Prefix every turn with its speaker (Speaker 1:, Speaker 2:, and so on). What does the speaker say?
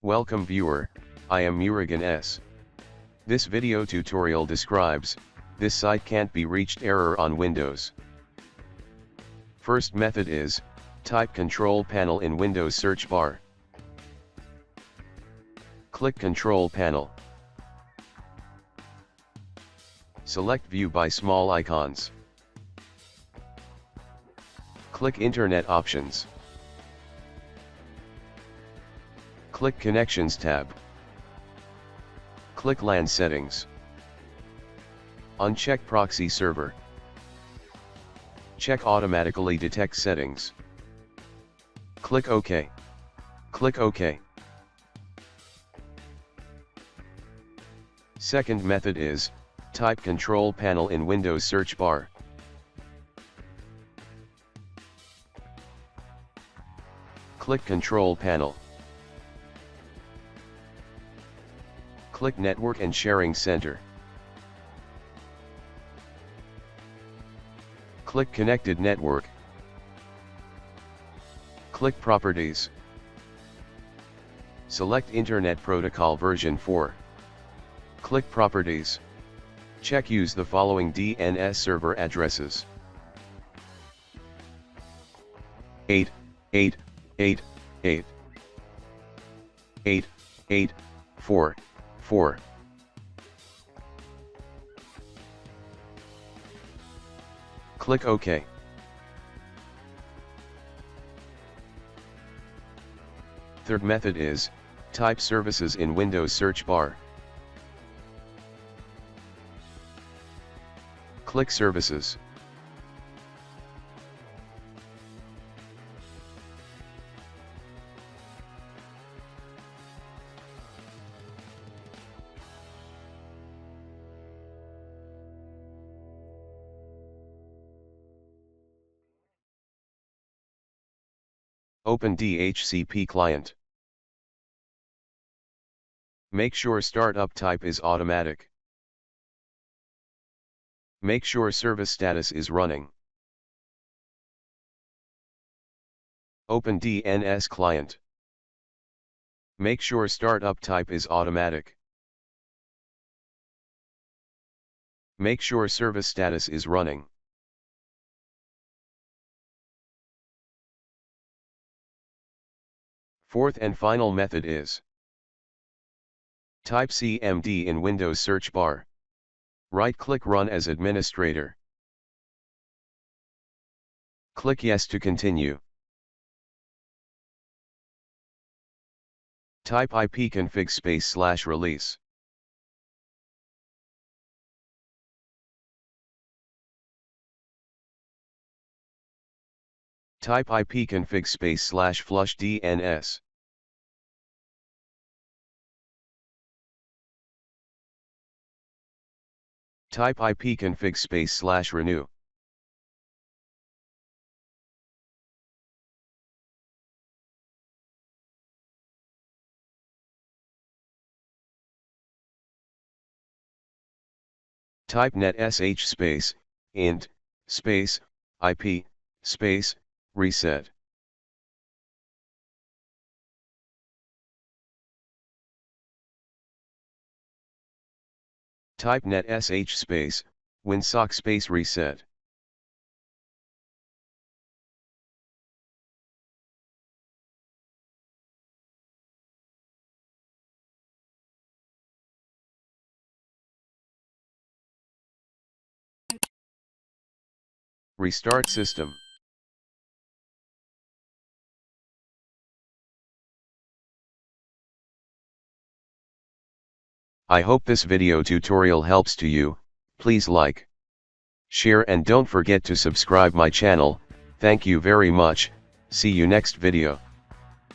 Speaker 1: Welcome viewer, I am Murugan S. This video tutorial describes, this site can't be reached error on Windows. First method is, type Control Panel in Windows search bar. Click Control Panel. Select View by small icons. Click Internet Options. Click Connections tab. Click LAN Settings. Uncheck Proxy Server. Check Automatically Detect Settings. Click OK. Click OK. Second method is, type Control Panel in Windows search bar. Click Control Panel. Click Network and Sharing Center. Click Connected Network. Click Properties. Select Internet Protocol version 4. Click Properties. Check Use the following DNS server addresses: 8.8.8.8 8.8.4.4. Click OK. Third method is, type Services in Windows search bar. Click Services. Open DHCP client. Make sure startup type is automatic. Make sure service status is running. Open DNS client. Make sure startup type is automatic. Make sure service status is running. Fourth and final method is, type CMD in Windows search bar. Right-click Run as administrator. Click Yes to continue. Type ipconfig /release. Type ipconfig /flush DNS. Type ipconfig /renew. Type net sh int ip reset. Type net sh winsock reset. Restart system. I hope this video tutorial helps to you. Please like, share and don't forget to subscribe my channel. Thank you very much. See you next video.